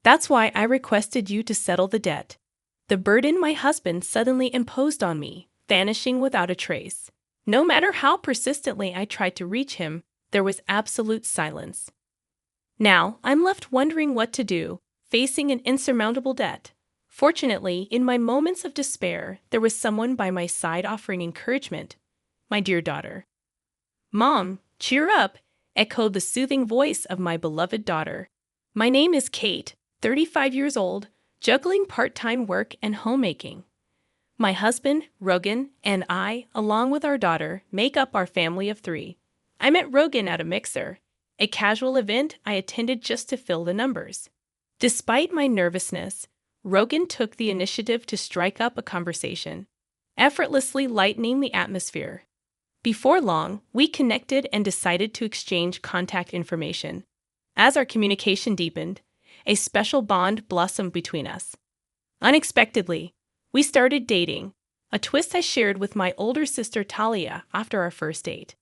That's why I requested you to settle the debt. The burden my husband suddenly imposed on me, vanishing without a trace. No matter how persistently I tried to reach him, there was absolute silence. Now, I'm left wondering what to do, facing an insurmountable debt. Fortunately, in my moments of despair, there was someone by my side offering encouragement. My dear daughter. Mom, cheer up, echoed the soothing voice of my beloved daughter. My name is Kate, 35 years old, juggling part-time work and homemaking. My husband, Rogan, and I, along with our daughter, make up our family of 3. I met Rogan at a mixer, a casual event I attended just to fill the numbers. Despite my nervousness, Rogan took the initiative to strike up a conversation, effortlessly lightening the atmosphere. Before long, we connected and decided to exchange contact information. As our communication deepened, a special bond blossomed between us. Unexpectedly, we started dating, a twist I shared with my older sister Talia after our first date.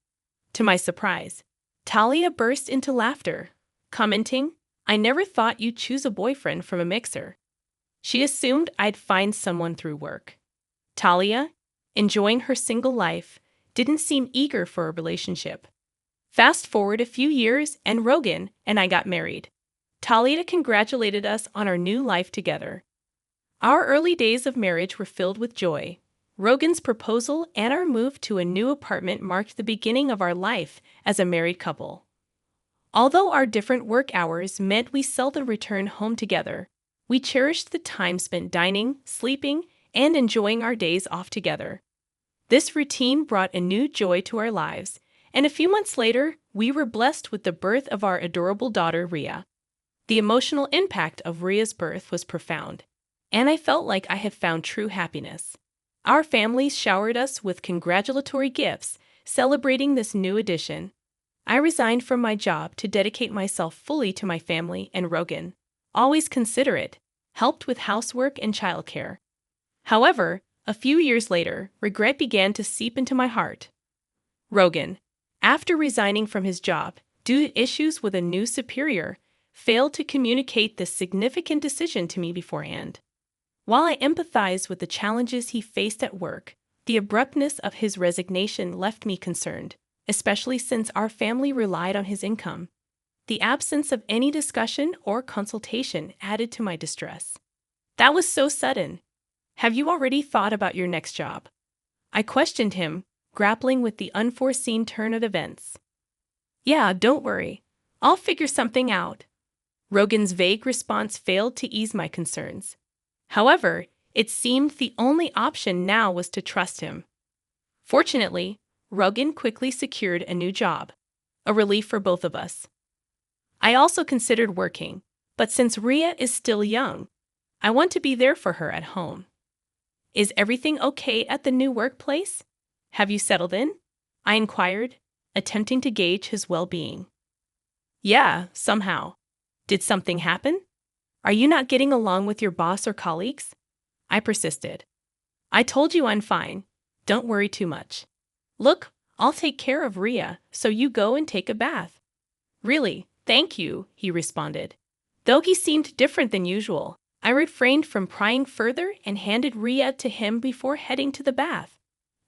To my surprise, Talia burst into laughter, commenting, "I never thought you'd choose a boyfriend from a mixer." She assumed I'd find someone through work. Talia, enjoying her single life, didn't seem eager for a relationship. Fast forward a few years and Rogan and I got married. Talia congratulated us on our new life together. Our early days of marriage were filled with joy. Rogan's proposal and our move to a new apartment marked the beginning of our life as a married couple. Although our different work hours meant we seldom returned home together, we cherished the time spent dining, sleeping, and enjoying our days off together. This routine brought a new joy to our lives, and a few months later, we were blessed with the birth of our adorable daughter, Rhea. The emotional impact of Rhea's birth was profound, and I felt like I had found true happiness. Our families showered us with congratulatory gifts, celebrating this new addition. I resigned from my job to dedicate myself fully to my family and Rogan, always considerate, helped with housework and childcare. However, a few years later, regret began to seep into my heart. Rogan, after resigning from his job due to issues with a new superior, failed to communicate this significant decision to me beforehand. While I empathized with the challenges he faced at work, the abruptness of his resignation left me concerned, especially since our family relied on his income. The absence of any discussion or consultation added to my distress. That was so sudden. Have you already thought about your next job? I questioned him, grappling with the unforeseen turn of events. Yeah, don't worry. I'll figure something out. Rogan's vague response failed to ease my concerns. However, it seemed the only option now was to trust him. Fortunately, Rogan quickly secured a new job, a relief for both of us. I also considered working, but since Rhea is still young, I want to be there for her at home. Is everything okay at the new workplace? Have you settled in? I inquired, attempting to gauge his well-being. Yeah, somehow. Did something happen? Are you not getting along with your boss or colleagues? I persisted. I told you I'm fine. Don't worry too much. Look, I'll take care of Rhea, so you go and take a bath. Really, thank you, he responded. Though he seemed different than usual, I refrained from prying further and handed Rhea to him before heading to the bath.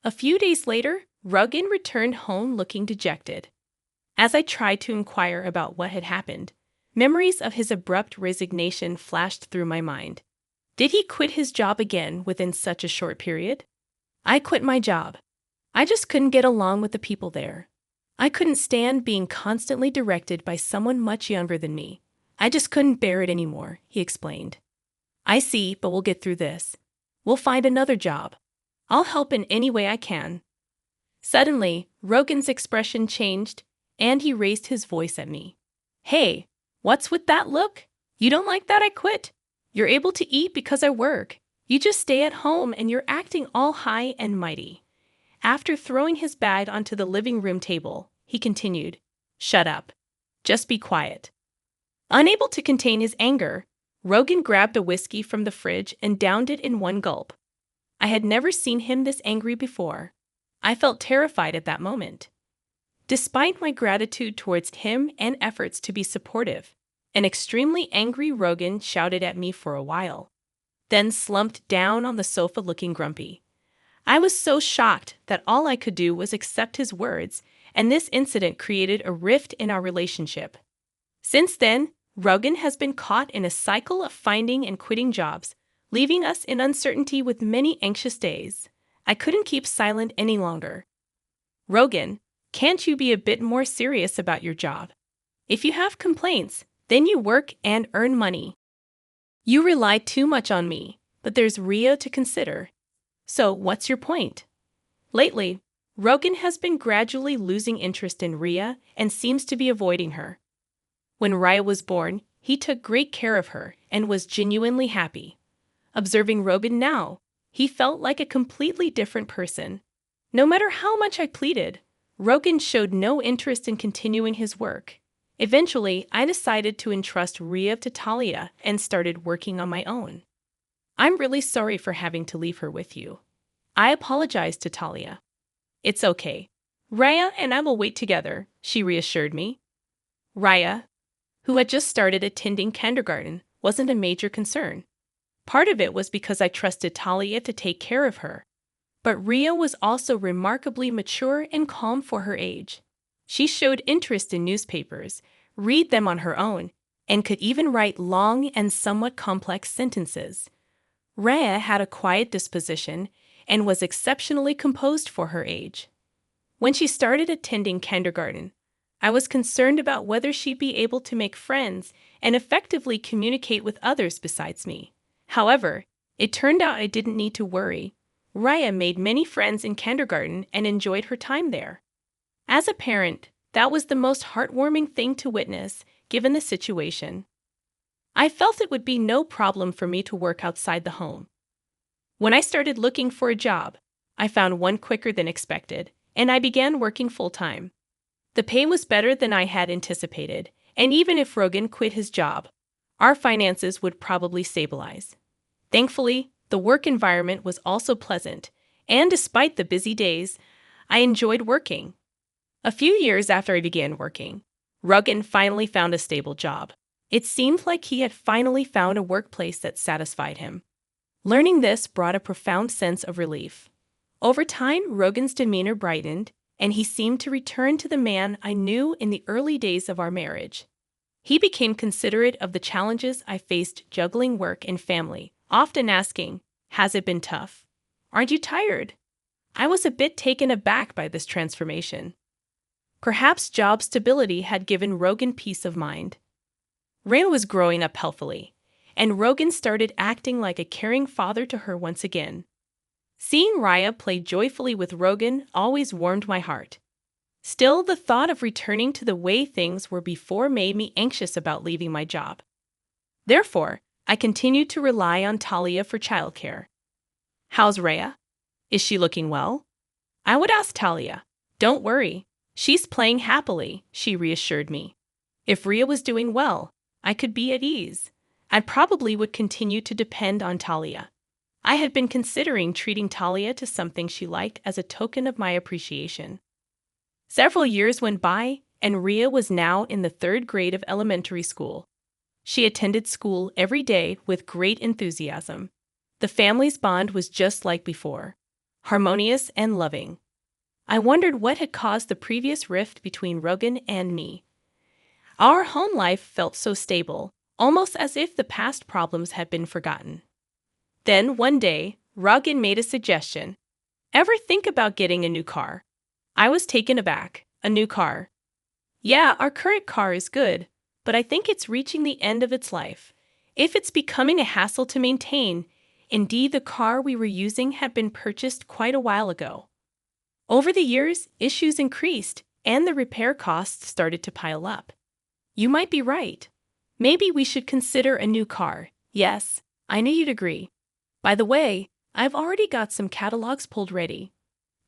A few days later, Rogan returned home looking dejected. As I tried to inquire about what had happened, memories of his abrupt resignation flashed through my mind. Did he quit his job again within such a short period? I quit my job. I just couldn't get along with the people there. I couldn't stand being constantly directed by someone much younger than me. I just couldn't bear it anymore, he explained. I see, but we'll get through this. We'll find another job. I'll help in any way I can. Suddenly, Rogan's expression changed, and he raised his voice at me. Hey, what's with that look? You don't like that I quit? You're able to eat because I work. You just stay at home and you're acting all high and mighty. After throwing his bag onto the living room table, he continued, Shut up. Just be quiet. Unable to contain his anger, Rogan grabbed a whiskey from the fridge and downed it in one gulp. I had never seen him this angry before. I felt terrified at that moment. Despite my gratitude towards him and efforts to be supportive, An extremely angry Rogan shouted at me for a while, then slumped down on the sofa looking grumpy. I was so shocked that all I could do was accept his words, and this incident created a rift in our relationship. Since then, Rogan has been caught in a cycle of finding and quitting jobs, leaving us in uncertainty with many anxious days. I couldn't keep silent any longer. Rogan, can't you be a bit more serious about your job? If you have complaints, then you work and earn money. You rely too much on me, but there's Ria to consider. So, what's your point? Lately, Rogan has been gradually losing interest in Ria and seems to be avoiding her. When Ria was born, he took great care of her and was genuinely happy. Observing Rogan now, he felt like a completely different person. No matter how much I pleaded, Rogan showed no interest in continuing his work. Eventually, I decided to entrust Ria to Talia and started working on my own. I'm really sorry for having to leave her with you. I apologized to Talia. It's okay. Raya and I will wait together, she reassured me. Raya, who had just started attending kindergarten, wasn't a major concern. Part of it was because I trusted Talia to take care of her. But Ria was also remarkably mature and calm for her age. She showed interest in newspapers, read them on her own, and could even write long and somewhat complex sentences. Rhea had a quiet disposition and was exceptionally composed for her age. When she started attending kindergarten, I was concerned about whether she'd be able to make friends and effectively communicate with others besides me. However, it turned out I didn't need to worry. Rhea made many friends in kindergarten and enjoyed her time there. As a parent, that was the most heartwarming thing to witness, given the situation. I felt it would be no problem for me to work outside the home. When I started looking for a job, I found one quicker than expected, and I began working full-time. The pay was better than I had anticipated, and even if Rogan quit his job, our finances would probably stabilize. Thankfully, the work environment was also pleasant, and despite the busy days, I enjoyed working. A few years after I began working, Rogan finally found a stable job. It seemed like he had finally found a workplace that satisfied him. Learning this brought a profound sense of relief. Over time, Rogan's demeanor brightened, and he seemed to return to the man I knew in the early days of our marriage. He became considerate of the challenges I faced juggling work and family, often asking, "Has it been tough? Aren't you tired?" I was a bit taken aback by this transformation. Perhaps job stability had given Rogan peace of mind. Rhea was growing up healthily, and Rogan started acting like a caring father to her once again. Seeing Raya play joyfully with Rogan always warmed my heart. Still, the thought of returning to the way things were before made me anxious about leaving my job. Therefore, I continued to rely on Talia for childcare. "How's Rhea? Is she looking well?" I would ask Talia. "Don't worry, she's playing happily," she reassured me. If Rhea was doing well, I could be at ease. I probably would continue to depend on Talia. I had been considering treating Talia to something she liked as a token of my appreciation. Several years went by, and Rhea was now in the 3rd grade of elementary school. She attended school every day with great enthusiasm. The family's bond was just like before, harmonious and loving. I wondered what had caused the previous rift between Rogan and me. Our home life felt so stable, almost as if the past problems had been forgotten. Then, one day, Rogan made a suggestion. "Ever think about getting a new car?" I was taken aback. "A new car?" "Yeah, our current car is good, but I think it's reaching the end of its life. If it's becoming a hassle to maintain, indeed the car we were using had been purchased quite a while ago. Over the years, issues increased, and the repair costs started to pile up. You might be right. Maybe we should consider a new car." "Yes, I knew you'd agree. By the way, I've already got some catalogs pulled ready."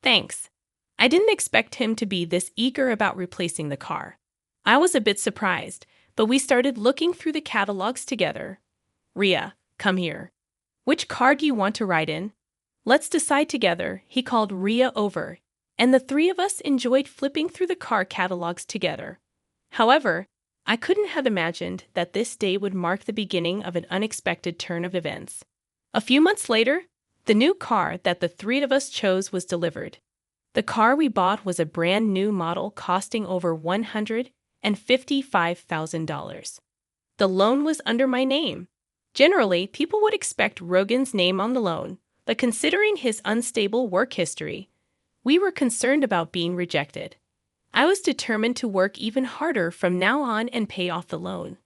"Thanks." I didn't expect him to be this eager about replacing the car. I was a bit surprised, but we started looking through the catalogs together. "Rhea, come here. Which car do you want to ride in? Let's decide together." He called Rhea over, and the 3 of us enjoyed flipping through the car catalogs together. However, I couldn't have imagined that this day would mark the beginning of an unexpected turn of events. A few months later, the new car that the three of us chose was delivered. The car we bought was a brand new model costing over $155,000. The loan was under my name. Generally, people would expect Rogan's name on the loan, but considering his unstable work history, we were concerned about being rejected. I was determined to work even harder from now on and pay off the loan.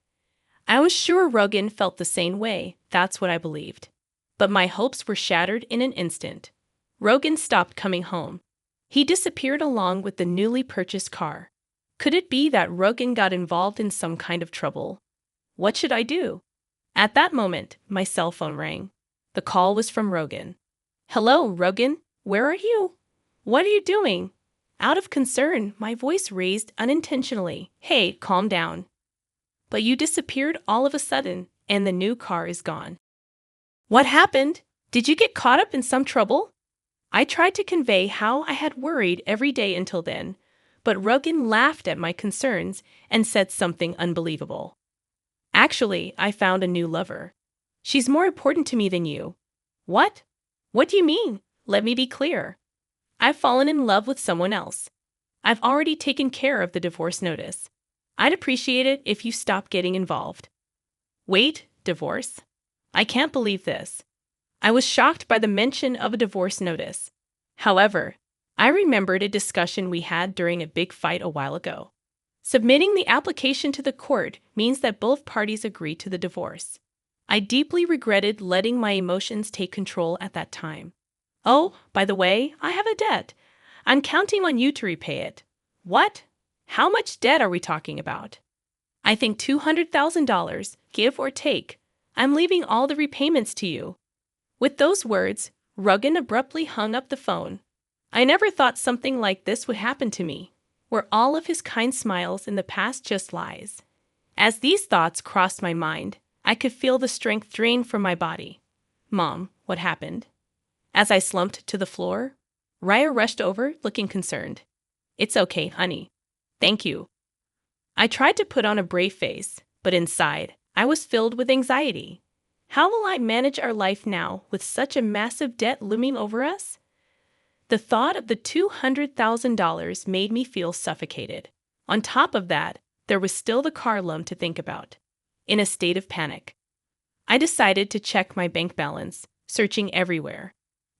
I was sure Rogan felt the same way, that's what I believed. But my hopes were shattered in an instant. Rogan stopped coming home. He disappeared along with the newly purchased car. Could it be that Rogan got involved in some kind of trouble? What should I do? At that moment, my cell phone rang. The call was from Rogan. "Hello, Rogan. Where are you? What are you doing?" Out of concern, my voice raised unintentionally. "Hey, calm down. But you disappeared all of a sudden, and the new car is gone. What happened? Did you get caught up in some trouble?" I tried to convey how I had worried every day until then, but Rogan laughed at my concerns and said something unbelievable. "Actually, I found a new lover. She's more important to me than you." "What? What do you mean? Let me be clear. I've fallen in love with someone else. I've already taken care of the divorce notice. I'd appreciate it if you stopped getting involved." "Wait, divorce? I can't believe this." I was shocked by the mention of a divorce notice. However, I remembered a discussion we had during a big fight a while ago. Submitting the application to the court means that both parties agree to the divorce. I deeply regretted letting my emotions take control at that time. "Oh, by the way, I have a debt. I'm counting on you to repay it." "What? How much debt are we talking about?" "I think $200,000, give or take. I'm leaving all the repayments to you." With those words, Rogan abruptly hung up the phone. I never thought something like this would happen to me. Were all of his kind smiles in the past just lies? As these thoughts crossed my mind, I could feel the strength drain from my body. "Mom, what happened?" As I slumped to the floor, Raya rushed over, looking concerned. "It's okay, honey. Thank you." I tried to put on a brave face, but inside, I was filled with anxiety. How will I manage our life now with such a massive debt looming over us? The thought of the $200,000 made me feel suffocated. On top of that, there was still the car loan to think about. In a state of panic, I decided to check my bank balance, searching everywhere.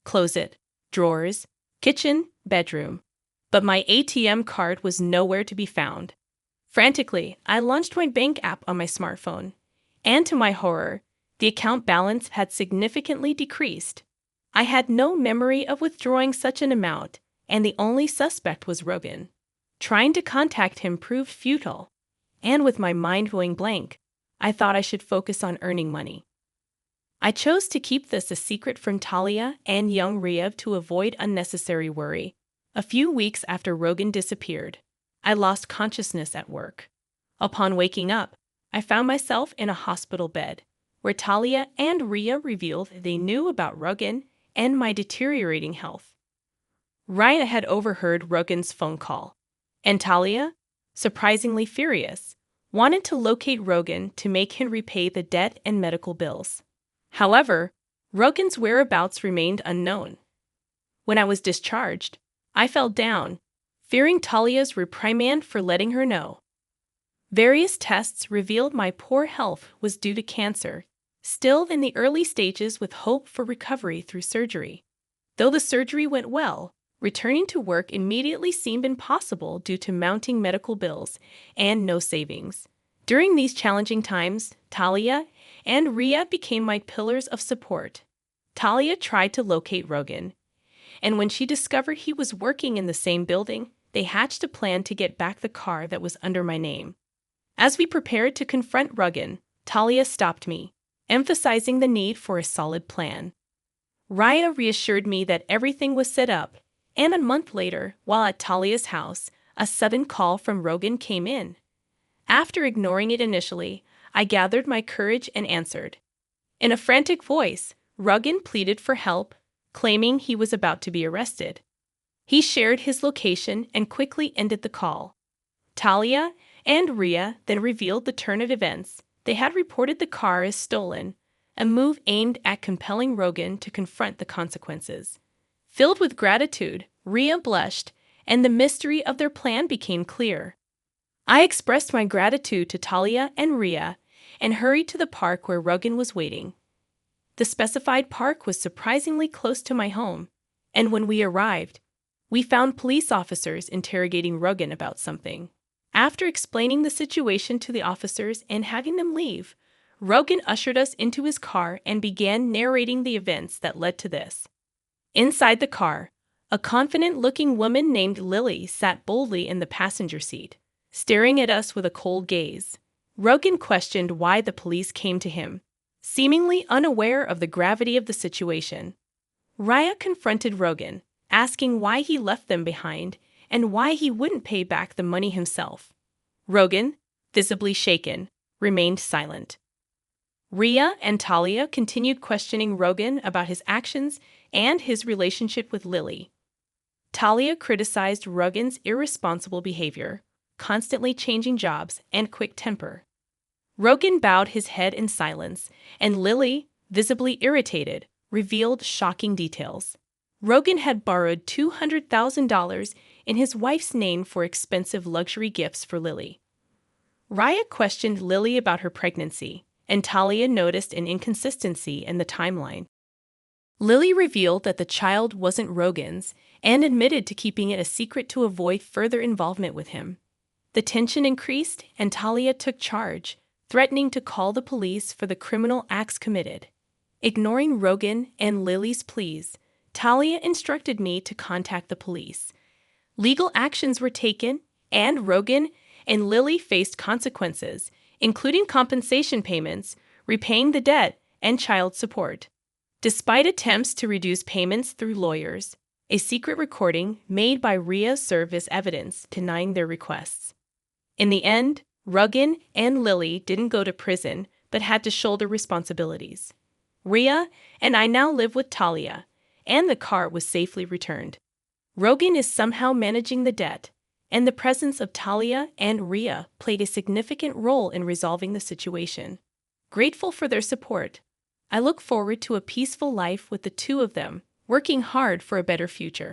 Closet, drawers, kitchen, bedroom. But my ATM card was nowhere to be found. Frantically, I launched my bank app on my smartphone. And to my horror, the account balance had significantly decreased. I had no memory of withdrawing such an amount, and the only suspect was Rogan. Trying to contact him proved futile, and with my mind going blank, I thought I should focus on earning money. I chose to keep this a secret from Talia and young Riev to avoid unnecessary worry. A few weeks after Rogan disappeared, I lost consciousness at work. Upon waking up, I found myself in a hospital bed, where Talia and Ria revealed they knew about Rogan and my deteriorating health. Raya had overheard Rogan's phone call, and Talia, surprisingly furious, wanted to locate Rogan to make him repay the debt and medical bills. However, Rogan's whereabouts remained unknown. When I was discharged, I fell down, fearing Talia's reprimand for letting her know. Various tests revealed my poor health was due to cancer, still in the early stages with hope for recovery through surgery. Though the surgery went well, returning to work immediately seemed impossible due to mounting medical bills and no savings. During these challenging times, Talia and Ria became my pillars of support. Talia tried to locate Rogan, and when she discovered he was working in the same building, they hatched a plan to get back the car that was under my name. As we prepared to confront Rogan, Talia stopped me, emphasizing the need for a solid plan. Raya reassured me that everything was set up, and a month later, while at Talia's house, a sudden call from Rogan came in. After ignoring it initially, I gathered my courage and answered. In a frantic voice, Rogan pleaded for help, claiming he was about to be arrested. He shared his location and quickly ended the call. Talia and Rhea then revealed the turn of events. They had reported the car as stolen, a move aimed at compelling Rogan to confront the consequences. Filled with gratitude, Rhea blushed, and the mystery of their plan became clear. I expressed my gratitude to Talia and Rhea and hurried to the park where Rogan was waiting. The specified park was surprisingly close to my home, and when we arrived, we found police officers interrogating Rogan about something. After explaining the situation to the officers and having them leave, Rogan ushered us into his car and began narrating the events that led to this. Inside the car, a confident-looking woman named Lily sat boldly in the passenger seat, staring at us with a cold gaze. Rogan questioned why the police came to him, seemingly unaware of the gravity of the situation. Rhea confronted Rogan, asking why he left them behind and why he wouldn't pay back the money himself. Rogan, visibly shaken, remained silent. Rhea and Talia continued questioning Rogan about his actions and his relationship with Lily. Talia criticized Rogan's irresponsible behavior, constantly changing jobs, and quick temper. Rogan bowed his head in silence, and Lily, visibly irritated, revealed shocking details. Rogan had borrowed $200,000 in his wife's name for expensive luxury gifts for Lily. Rhea questioned Lily about her pregnancy, and Talia noticed an inconsistency in the timeline. Lily revealed that the child wasn't Rogan's and admitted to keeping it a secret to avoid further involvement with him. The tension increased, and Talia took charge, threatening to call the police for the criminal acts committed. Ignoring Rogan and Lily's pleas, Talia instructed me to contact the police. Legal actions were taken, and Rogan and Lily faced consequences, including compensation payments, repaying the debt, and child support. Despite attempts to reduce payments through lawyers, a secret recording made by Rhea served as evidence denying their requests. In the end, Rogan and Lily didn't go to prison but had to shoulder responsibilities. Rhea and I now live with Talia, and the car was safely returned. Rogan is somehow managing the debt, and the presence of Talia and Rhea played a significant role in resolving the situation. Grateful for their support, I look forward to a peaceful life with the two of them, working hard for a better future.